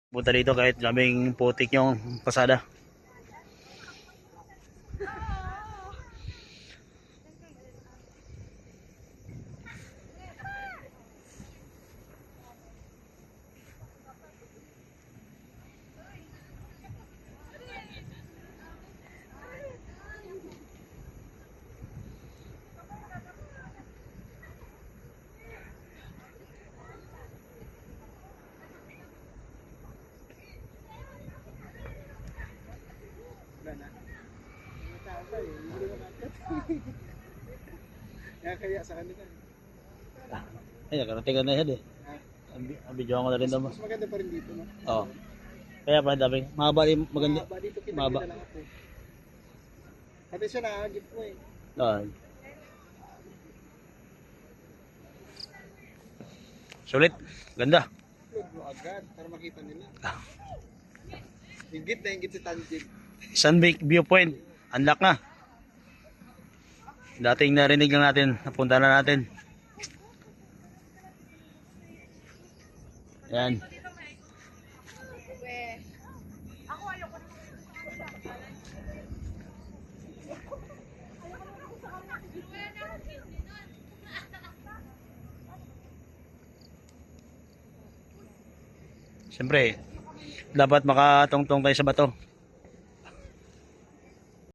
Punta dito kahit labing putik yung kasada. Kaya sa kanila. Ay, nakarating ka na yan eh. Abidyoan ko na rin daw. Mas maganda pa rin dito, no? Oo. Kaya pala dami. Mahaba rin, maganda. Mahaba dito, Mahaba. kita lang ako. Pati siya nakagip mo eh. Oo. Sulit. Ganda. Upload mo agad para makita nila. Hingit na hingit si Tanjig. Sunbake Viewpoint. Unlock na. Dating narinig lang natin. Napunta na natin. Yan. Siyempre, dapat makatungtong tayo sa bato.